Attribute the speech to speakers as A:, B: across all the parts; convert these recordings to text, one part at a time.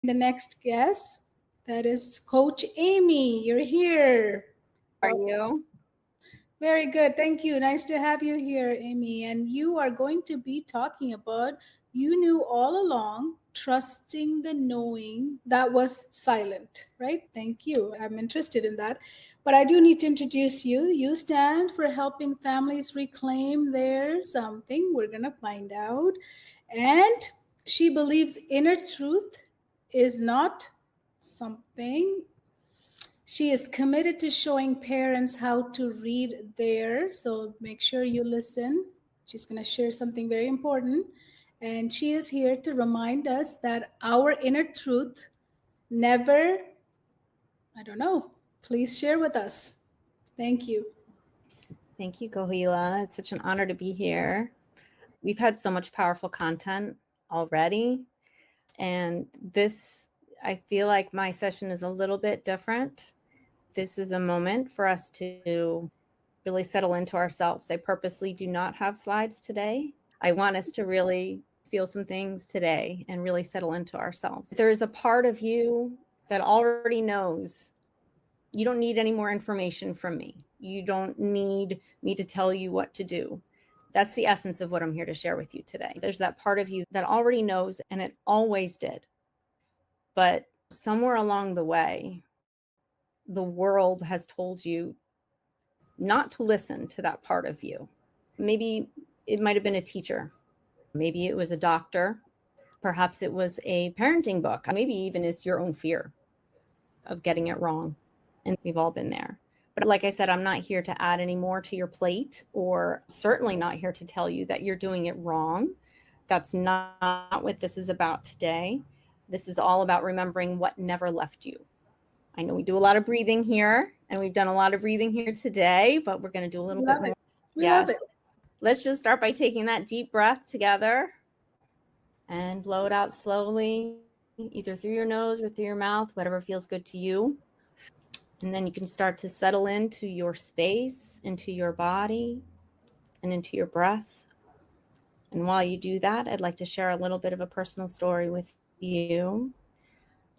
A: The next guest, that is Coach Amy. You're here.
B: How are you?
A: Very good. Thank you. Nice to have you here, Amy. And you are going to be talking about you knew all along, trusting the knowing that was silent, right? Thank you. I'm interested in that. But I do need to introduce you. You stand for helping families reclaim their something. We're going to find out. And she believes inner truth is not something. She is committed to showing parents how to read there. So make sure you listen. She's going to share something very important. And she is here to remind us that our inner truth never, I don't know, please share with us. Thank you.
B: Thank you, Kohila. It's such an honor to be here. We've had so much powerful content already. And this, I feel like my session is a little bit different. This is a moment for us to really settle into ourselves. I purposely do not have slides today. I want us to really feel some things today and really settle into ourselves. There is a part of you that already knows you don't need any more information from me. You don't need me to tell you what to do. That's the essence of what I'm here to share with you today. There's that part of you that already knows, and it always did. But somewhere along the way, the world has told you not to listen to that part of you. Maybe it might have been a teacher. Maybe it was a doctor. Perhaps it was a parenting book. Maybe even it's your own fear of getting it wrong. And we've all been there. But like I said, I'm not here to add any more to your plate, or certainly not here to tell you that you're doing it wrong. That's not what this is about today. This is all about remembering what never left you. I know we do a lot of breathing here, and we've done a lot of breathing here today, but we're going to do a little bit more.
A: We love it.
B: Let's just start by taking that deep breath together and blow it out slowly, either through your nose or through your mouth, whatever feels good to you. And then you can start to settle into your space, into your body, and into your breath. And while you do that, I'd like to share a little bit of a personal story with you.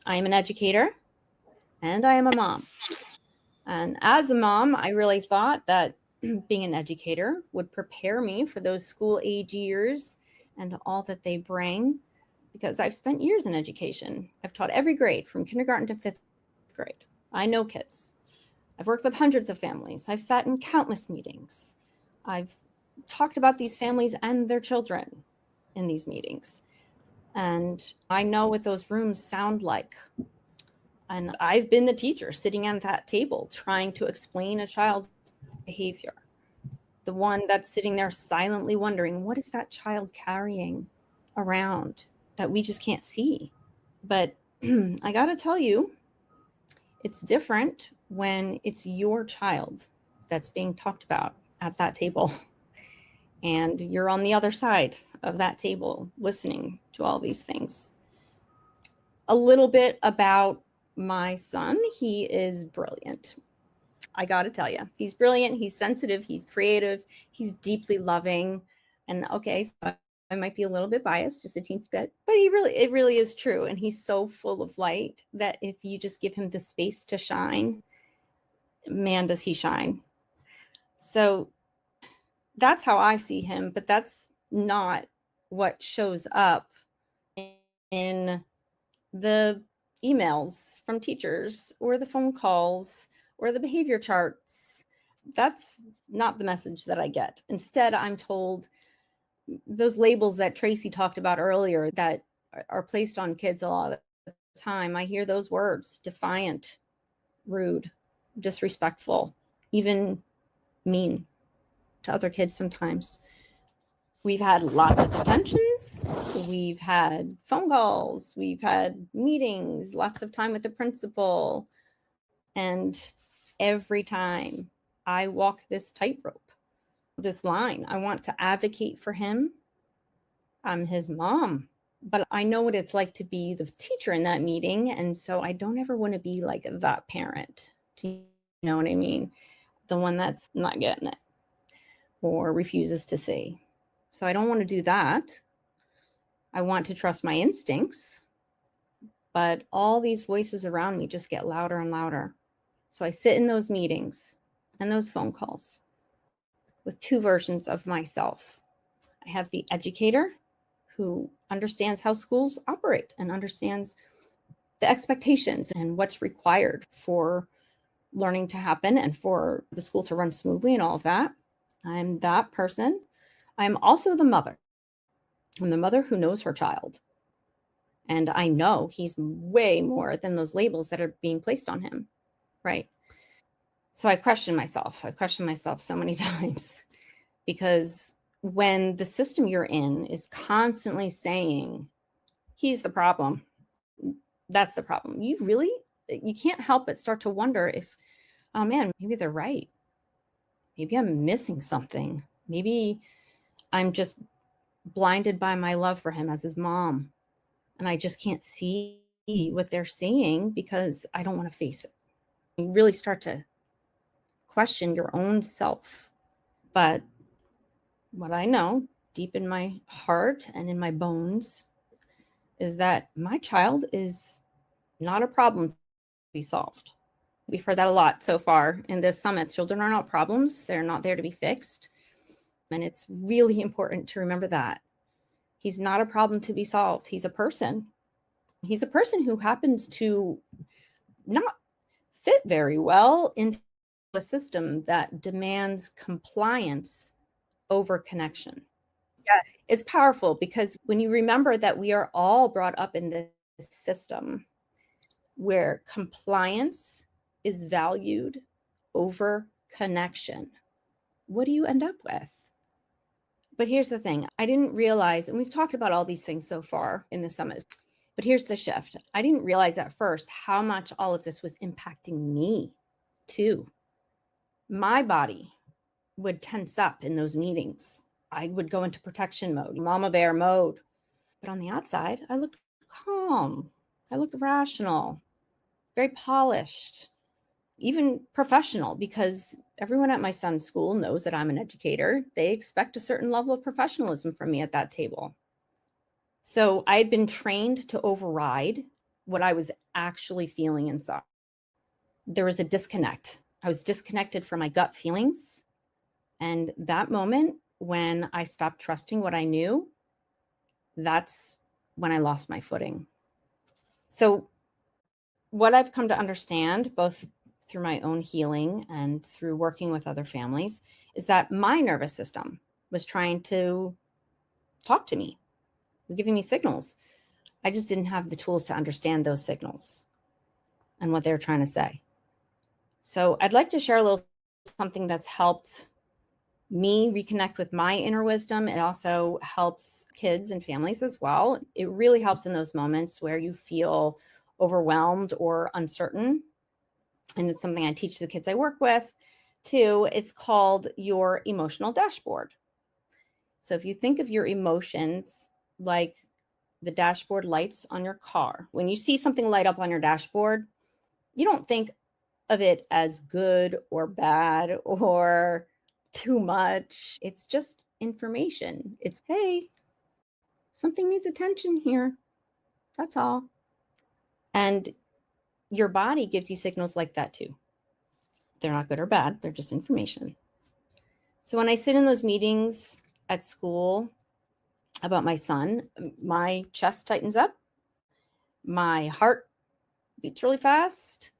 B: I am an educator, and I am a mom. And as a mom, I really thought that being an educator would prepare me for those school age years and all that they bring, because I've spent years in education. I've taught every grade from kindergarten to 5th grade. I know kids. I've worked with hundreds of families. I've sat in countless meetings. I've talked about these families and their children in these meetings. And I know what those rooms sound like. And I've been the teacher sitting at that table trying to explain a child's behavior. The one that's sitting there silently wondering, what is that child carrying around that we just can't see? But I got to tell you, it's different when it's your child that's being talked about at that table. And you're on the other side of that table listening to all these things. A little bit about my son. He is brilliant. I got to tell you, he's brilliant. He's sensitive. He's creative. He's deeply loving. And okay, so I might be a little bit biased, just a teensy bit, but it really is true. And he's so full of light that if you just give him the space to shine, man, does he shine. So that's how I see him, but that's not what shows up in the emails from teachers or the phone calls or the behavior charts. That's not the message that I get. Instead, I'm told those labels that Tracy talked about earlier that are placed on kids a lot of the time. I hear those words: defiant, rude, disrespectful, even mean to other kids sometimes. We've had lots of detentions. We've had phone calls. We've had meetings, lots of time with the principal. And every time I walk this tightrope, this line, I want to advocate for him. I'm his mom, but I know what it's like to be the teacher in that meeting. And so I don't ever want to be like that parent. Do you know what I mean? The one that's not getting it or refuses to see. So I don't want to do that. I want to trust my instincts, but all these voices around me just get louder and louder. So I sit in those meetings and those phone calls with two versions of myself. I have the educator who understands how schools operate and understands the expectations and what's required for learning to happen and for the school to run smoothly and all of that. I'm that person. I'm also the mother. I'm the mother who knows her child. And I know he's way more than those labels that are being placed on him, right? So I question myself. I question myself so many times because when the system you're in is constantly saying, he's the problem, that's the problem, you can't help but start to wonder if, oh man, maybe they're right. Maybe I'm missing something. Maybe I'm just blinded by my love for him as his mom. And I just can't see what they're saying because I don't want to face it. You really start to question your own self. But what I know deep in my heart and in my bones is that my child is not a problem to be solved. We've heard that a lot so far in this summit. Children are not problems. They're not there to be fixed. And it's really important to remember that. He's not a problem to be solved. He's a person. He's a person who happens to not fit very well into a system that demands compliance over connection. Yeah, it's powerful because when you remember that we are all brought up in this system where compliance is valued over connection, what do you end up with? But here's the thing. I didn't realize, and we've talked about all these things so far in the summit, but here's the shift. I didn't realize at first how much all of this was impacting me too. My body would tense up in those meetings. I would go into protection mode, mama bear mode. But on the outside, I looked calm. I looked rational, very polished, even professional, because everyone at my son's school knows that I'm an educator. They expect a certain level of professionalism from me at that table. So I had been trained to override what I was actually feeling inside. There was a disconnect. I was disconnected from my gut feelings. And that moment when I stopped trusting what I knew, that's when I lost my footing. So what I've come to understand, both through my own healing and through working with other families, is that my nervous system was trying to talk to me, it was giving me signals. I just didn't have the tools to understand those signals and what they were trying to say. So I'd like to share a little something that's helped me reconnect with my inner wisdom. It also helps kids and families as well. It really helps in those moments where you feel overwhelmed or uncertain. And it's something I teach the kids I work with too. It's called your emotional dashboard. So if you think of your emotions like the dashboard lights on your car, when you see something light up on your dashboard, you don't think of it as good or bad or too much. It's just information. It's, hey, something needs attention here. That's all. And your body gives you signals like that too. They're not good or bad. They're just information. So when I sit in those meetings at school about my son, my chest tightens up. My heart beats really fast.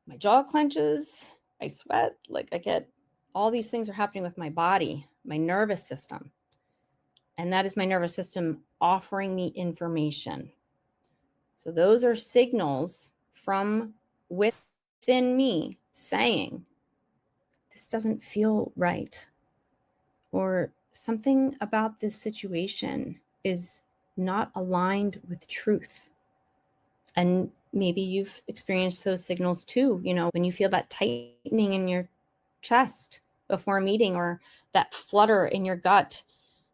B: My jaw clenches. I sweat. Like I get all these things are happening with my body, my nervous system. And that is my nervous system offering me information. So those are signals from within me saying, this doesn't feel right. Or something about this situation is not aligned with truth. And maybe you've experienced those signals too. You know, when you feel that tightening in your chest before a meeting or that flutter in your gut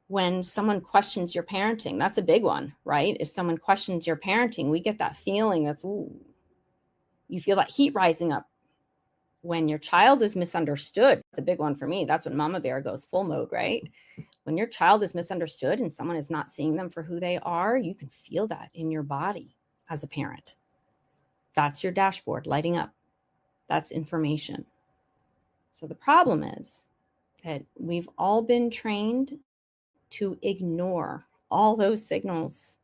B: when someone questions your parenting. That's a big one, right? If someone questions your parenting, we get that feeling that's, ooh, you feel that heat rising up. When your child is misunderstood, it's a big one for me. That's when Mama Bear goes full mode, right? When your child is misunderstood and someone is not seeing them for who they are, you can feel that in your body as a parent. That's your dashboard lighting up. That's information. So the problem is that we've all been trained to ignore all those signals.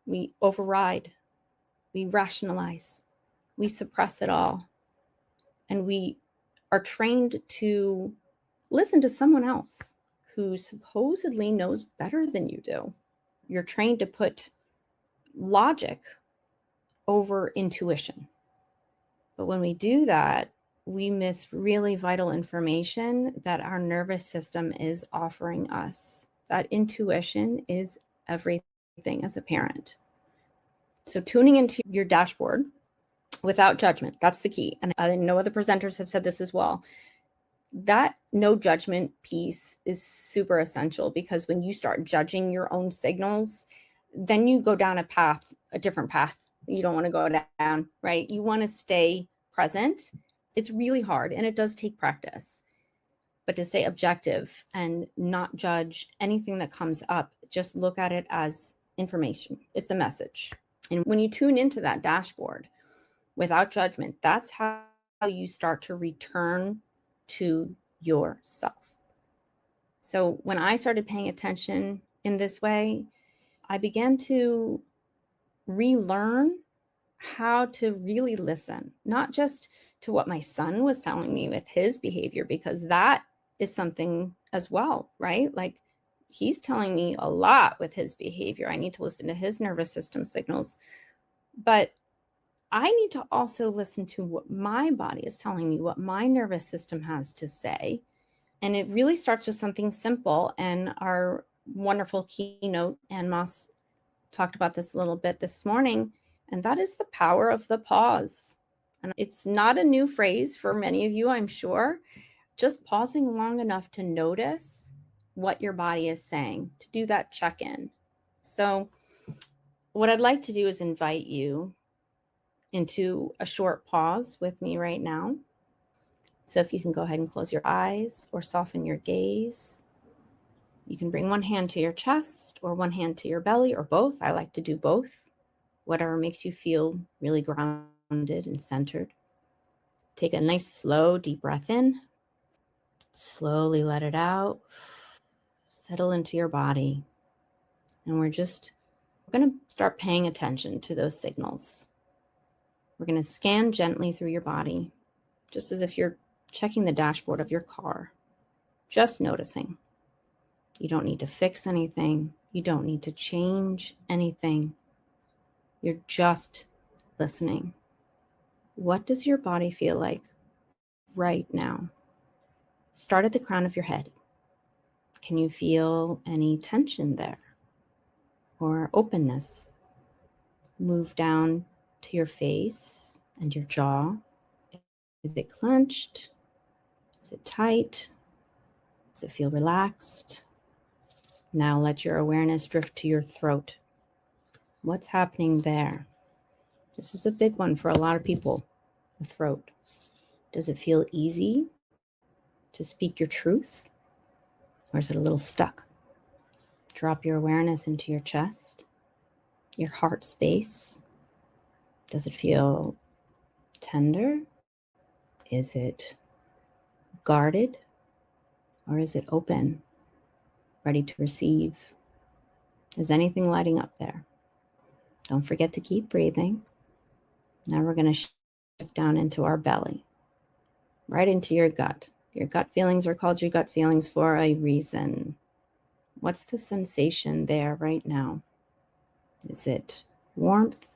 B: We override, we rationalize, we suppress it all. And we are trained to listen to someone else who supposedly knows better than you do. You're trained to put logic over intuition. But when we do that, we miss really vital information that our nervous system is offering us. That intuition is everything as a parent. So tuning into your dashboard without judgment, that's the key. And I know other presenters have said this as well. That no judgment piece is super essential, because when you start judging your own signals, then you go down a different path you don't want to go down, right? You want to stay present. It's really hard, and it does take practice. But to stay objective and not judge anything that comes up, just look at it as information. It's a message. And when you tune into that dashboard without judgment, that's how you start to return to yourself. So when I started paying attention in this way, I began to relearn how to really listen, not just to what my son was telling me with his behavior, because that is something as well, right? Like, he's telling me a lot with his behavior. I need to listen to his nervous system signals. But I need to also listen to what my body is telling me, what my nervous system has to say. And it really starts with something simple. And our wonderful keynote, Ann Moss, talked about this a little bit this morning, and that is the power of the pause. And it's not a new phrase for many of you, I'm sure. Just pausing long enough to notice what your body is saying, to do that check-in. So what I'd like to do is invite you into a short pause with me right now. So if you can go ahead and close your eyes or soften your gaze. You can bring one hand to your chest or one hand to your belly, or both. I like to do both. Whatever makes you feel really grounded and centered. Take a nice, slow, deep breath in. Slowly let it out. Settle into your body. And we're going to start paying attention to those signals. We're going to scan gently through your body, just as if you're checking the dashboard of your car. Just noticing. You don't need to fix anything. You don't need to change anything. You're just listening. What does your body feel like right now? Start at the crown of your head. Can you feel any tension there or openness? Move down to your face and your jaw. Is it clenched? Is it tight? Does it feel relaxed? Now let your awareness drift to your throat. What's happening there? This is a big one for a lot of people, the throat. Does it feel easy to speak your truth? Or is it a little stuck? Drop your awareness into your chest, your heart space. Does it feel tender? Is it guarded? Or is it open, ready to receive? Is anything lighting up there? Don't forget to keep breathing. Now we're going to shift down into our belly, right into your gut. Your gut feelings are called your gut feelings for a reason. What's the sensation there right now? Is it warmth?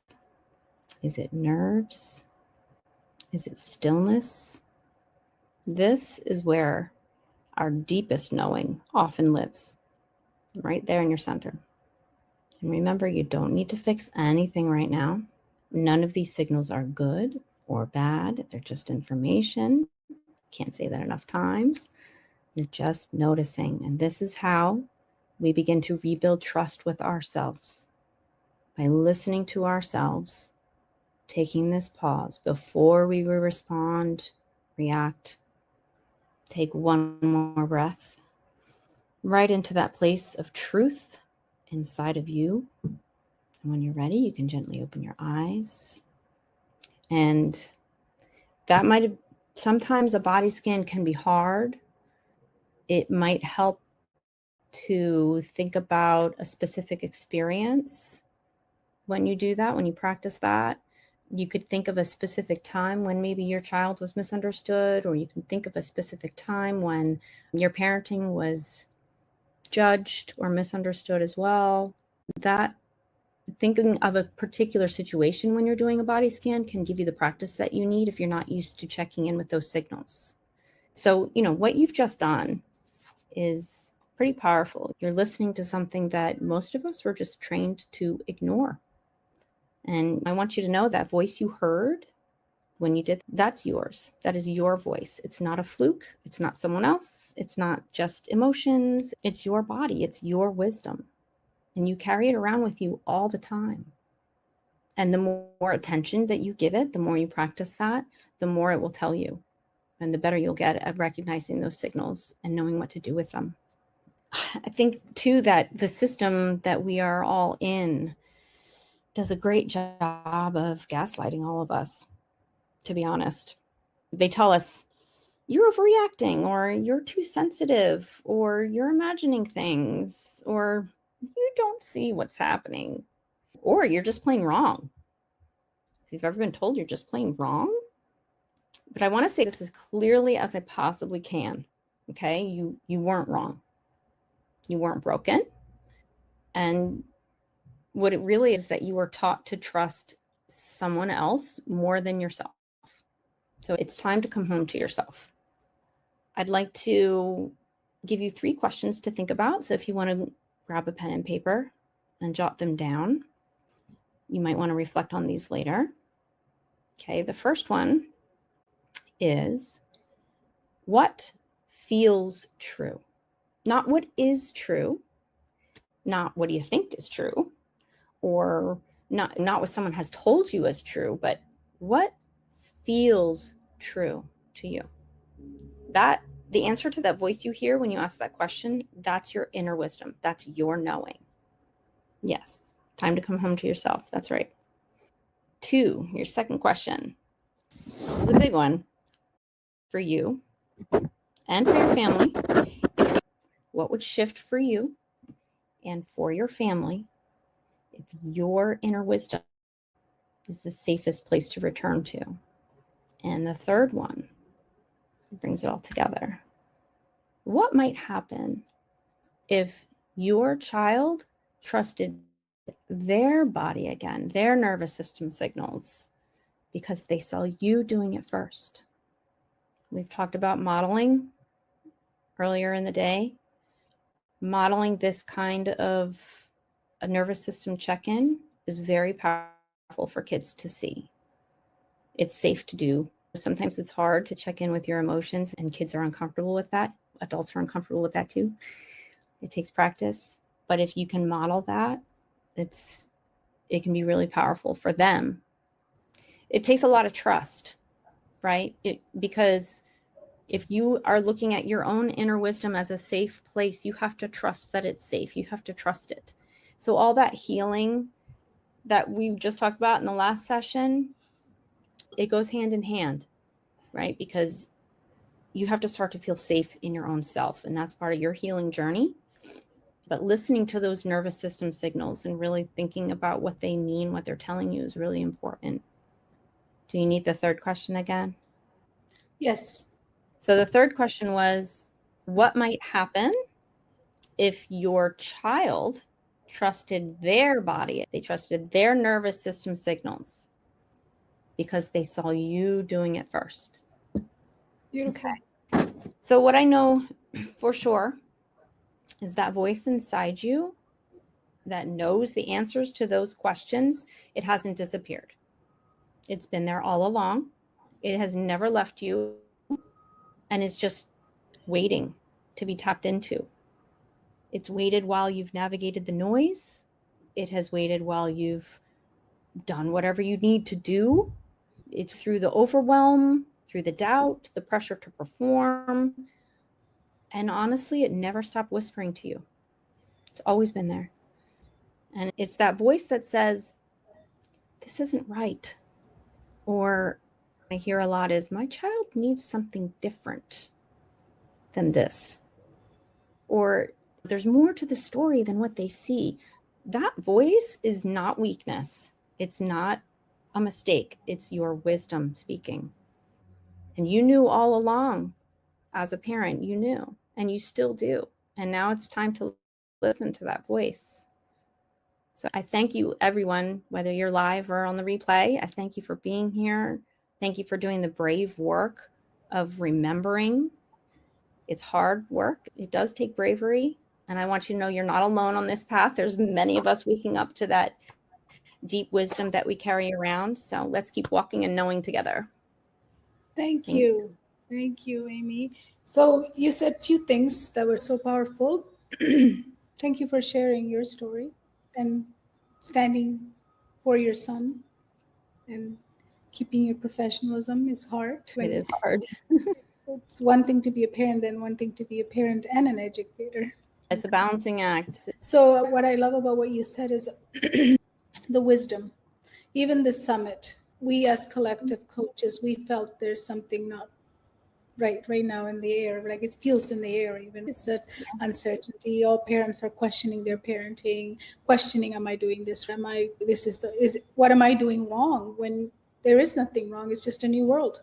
B: Is it nerves? Is it stillness? This is where our deepest knowing often lives, right there in your center. And remember, you don't need to fix anything right now. None of these signals are good or bad. They're just information. Can't say that enough times. You're just noticing. And this is how we begin to rebuild trust with ourselves, by listening to ourselves, taking this pause before we respond, react. Take one more breath right into that place of truth inside of you. And when you're ready, you can gently open your eyes. And that might have, sometimes a body scan can be hard. It might help to think about a specific experience when you do that, when you practice that. You could think of a specific time when maybe your child was misunderstood, or you can think of a specific time when your parenting was judged or misunderstood as well. That thinking of a particular situation when you're doing a body scan can give you the practice that you need if you're not used to checking in with those signals. So, what you've just done is pretty powerful. You're listening to something that most of us were just trained to ignore. And I want you to know that voice you heard when you did, that's yours. That is your voice. It's not a fluke. It's not someone else. It's not just emotions. It's your body. It's your wisdom. And you carry it around with you all the time. And the more attention that you give it, the more you practice that, the more it will tell you. And the better you'll get at recognizing those signals and knowing what to do with them. I think, too, that the system that we are all in does a great job of gaslighting all of us, to be honest. They tell us, you're overreacting, or you're too sensitive, or you're imagining things, or you don't see what's happening, or you're just plain wrong. If you've ever been told you're just plain wrong, but I want to say this as clearly as I possibly can. Okay, you weren't wrong. You weren't broken. And what it really is that you were taught to trust someone else more than yourself. So it's time to come home to yourself. I'd like to give you 3 questions to think about. So if you want to grab a pen and paper and jot them down, you might want to reflect on these later. Okay, the first one is, what feels true? Not what is true, not what do you think is true, or not what someone has told you is true, but what feels true to you. That the answer to that voice you hear when you ask that question, that's your inner wisdom. That's your knowing. Yes, time to come home to yourself. That's right. 2, your second question. This is a big one for you and for your family. What would shift for you and for your family if your inner wisdom is the safest place to return to? And the third one brings it all together. What might happen if your child trusted their body again, their nervous system signals, because they saw you doing it first? We've talked about modeling earlier in the day. Modeling this kind of a nervous system check-in is very powerful for kids to see. It's safe to do. Sometimes it's hard to check in with your emotions, and kids are uncomfortable with that. Adults are uncomfortable with that too. It takes practice. But if you can model that, it can be really powerful for them. It takes a lot of trust, right? Because if you are looking at your own inner wisdom as a safe place, you have to trust that it's safe. You have to trust it. So all that healing that we just talked about in the last session, it goes hand in hand, right? Because you have to start to feel safe in your own self, and that's part of your healing journey. But listening to those nervous system signals and really thinking about what they mean, what they're telling you, is really important. Do you need the third question again?
A: Yes.
B: So the third question was, what might happen if your child trusted their body, they trusted their nervous system signals because they saw you doing it first?
A: Beautiful.
B: Okay. So what I know for sure is that voice inside you that knows the answers to those questions, it hasn't disappeared. It's been there all along. It has never left you, and is just waiting to be tapped into. It's waited while you've navigated the noise. It has waited while you've done whatever you need to do. It's through the overwhelm, through the doubt, the pressure to perform. And honestly, it never stopped whispering to you. It's always been there. And it's that voice that says, this isn't right. Or I hear a lot is, my child needs something different than this. Or there's more to the story than what they see. That voice is not weakness. It's not a mistake. It's your wisdom speaking. And you knew all along as a parent, you knew, and you still do. And now it's time to listen to that voice. So I thank you, everyone, whether you're live or on the replay. I thank you for being here. Thank you for doing the brave work of remembering. It's hard work. It does take bravery. And I want you to know you're not alone on this path. There's many of us waking up to that deep wisdom that we carry around. So let's keep walking and knowing together.
A: Thank
B: Thank you.
A: you. Thank you, Amy. So you said few things that were so powerful. Thank you for sharing your story and standing for your son and keeping your professionalism is hard.
B: It is hard.
A: It's one thing to be a parent, then one thing to be a parent and an educator.
B: It's a balancing act.
A: So what I love about what you said is the wisdom. Even this summit, we as collective coaches, we felt there's something not right now in the air, like it feels in the air. Even it's that uncertainty. All parents are questioning their parenting, questioning, am I doing this, am I this is what am I doing wrong, when there is nothing wrong. It's just a new world,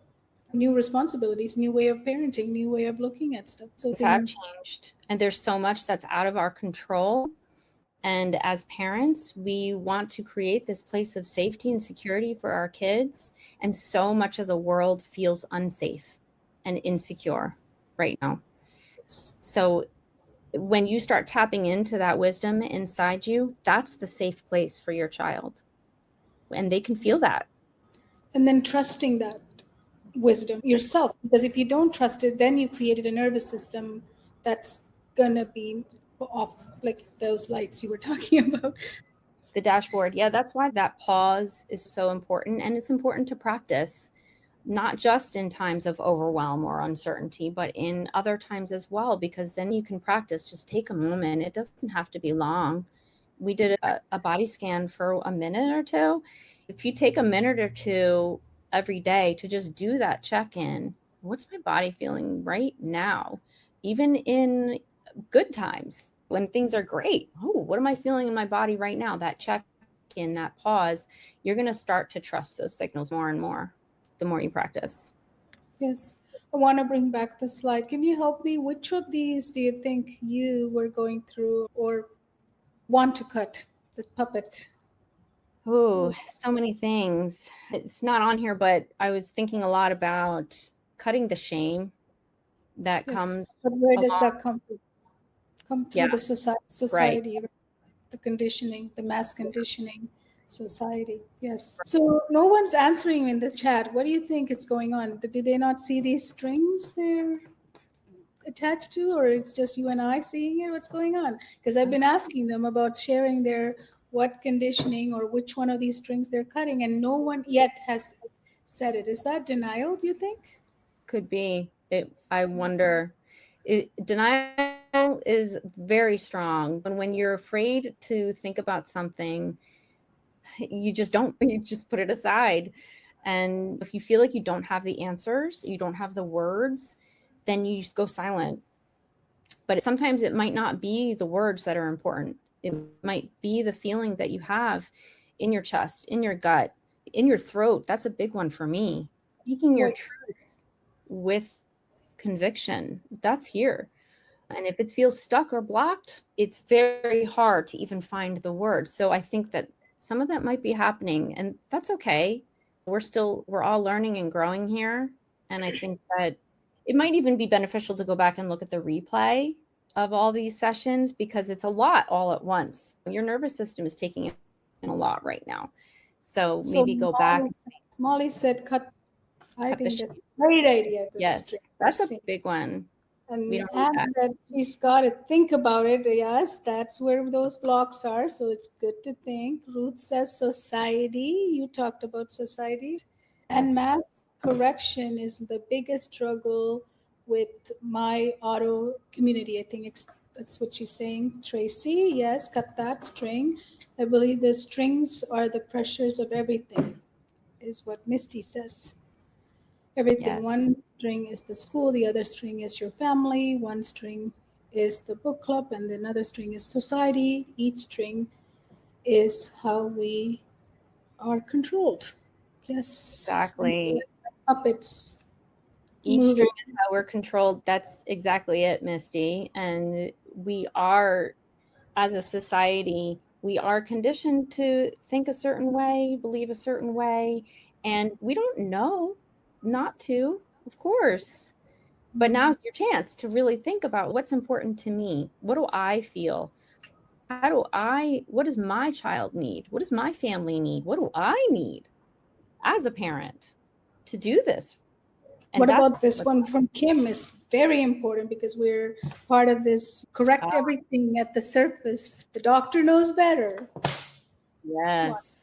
A: new responsibilities, new way of parenting, new way of looking at stuff. So
B: Things have changed, and there's so much that's out of our control. And as parents, we want to create this place of safety and security for our kids. And so much of the world feels unsafe and insecure right now. So when you start tapping into that wisdom inside you, that's the safe place for your child. And they can feel that.
A: And then trusting that wisdom yourself, because if you don't trust it, then you created a nervous system that's gonna be off, like those lights you were talking about.
B: The dashboard. Yeah, that's why that pause is so important. And it's important to practice, not just in times of overwhelm or uncertainty, but in other times as well, because then you can practice. Just take a moment. It doesn't have to be long. We did a body scan for a minute or two. If you take a minute or two every day to just do that check-in, what's my body feeling right now? Even in good times, when things are great, what am I feeling in my body right now? That check-in, that pause, you're going to start to trust those signals more and more the more you practice.
A: Yes. I want to bring back the slide. Can you help me? Which of these do you think you were going through or want to cut the puppet?
B: Oh, so many things. It's not on here, but I was thinking a lot about cutting the shame that comes
A: But where does
B: along.
A: that come from? Come through the
B: Right.
A: society, the conditioning, the mass conditioning society. Yes. So no one's answering in the chat. What do you think is going on? Do they not see these strings they're attached to, or it's just you and I seeing it? What's going on? Because I've been asking them about sharing their what conditioning or which one of these strings they're cutting, and no one yet has said it. Is that denial, do you think?
B: Could be. I wonder. Denial is very strong. When you're afraid to think about something, you just don't. You just put it aside. And if you feel like you don't have the answers, you don't have the words, then you just go silent. But sometimes it might not be the words that are important. It might be the feeling that you have in your chest, in your gut, in your throat. That's a big one for me. Speaking your truth with conviction, that's here. And if it feels stuck or blocked, it's very hard to even find the words. So I think that some of that might be happening, and that's okay. We're all learning and growing here. And I think that it might even be beneficial to go back and look at the replay of all these sessions, because it's a lot all at once. Your nervous system is taking in a lot right now. So maybe go back.
A: Molly said cut. I
B: Cut the
A: think that's a great idea.
B: Yes, that's a big one.
A: And
B: We don't need that.
A: that she's got to think about it. Yes, that's where those blocks are. So it's good to think. Ruth says society. You talked about society. And mass correction is the biggest struggle with my auto community. I think that's what she's saying. Tracy, yes, cut that string. I believe the strings are the pressures of everything. is what Misty says. Everything.
B: Yes.
A: One string is the school, the other string is your family, one string is the book club, and another string is society. Each string is how we are controlled. Yes. And
B: Exactly.
A: puppets
B: Each
A: moving.
B: string is how we're controlled. That's exactly it, Misty. And we are, as a society, we are conditioned to think a certain way, believe a certain way, and we don't know not to, of course. But
A: Mm.
B: now's your chance to really think about what's important to me. What do I feel? What does my child need? What does my family need? What do I need as a parent to do this? And
A: What
B: that's
A: about this
B: what's
A: one from Kim is very important because we're part of this correct everything at the surface. The doctor knows better.
B: yes.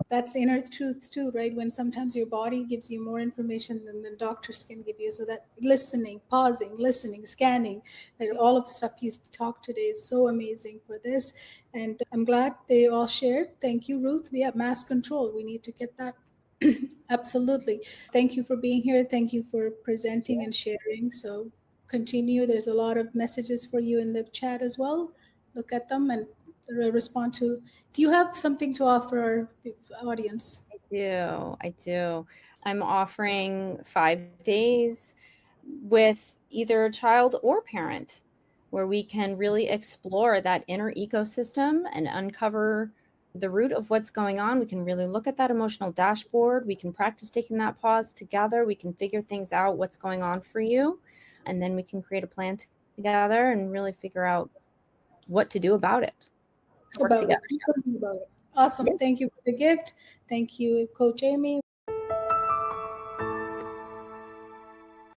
A: That's inner truth too, right? When sometimes your body gives you more information than the doctors can give you. So that listening, pausing, listening, scanning, that all of the stuff you talked today is so amazing for this. And I'm glad they all shared. Thank you, Ruth. We have mass control. We need to get that. Absolutely. Thank you for being here. Thank you for presenting and sharing. So continue. There's a lot of messages for you in the chat as well. Look at them and respond to. Do you have something to offer our audience?
B: I do. I'm offering 5 days with either a child or parent where we can really explore that inner ecosystem and uncover the root of what's going on. We can really look at that emotional dashboard. We can practice taking that pause together. We can figure things out, what's going on for you. And then we can create a plan together and really figure out what to do about it. Work
A: About
B: together.
A: it. Do something about it. Awesome.
B: Yeah.
A: Thank you for the gift. Thank you, Coach Amy.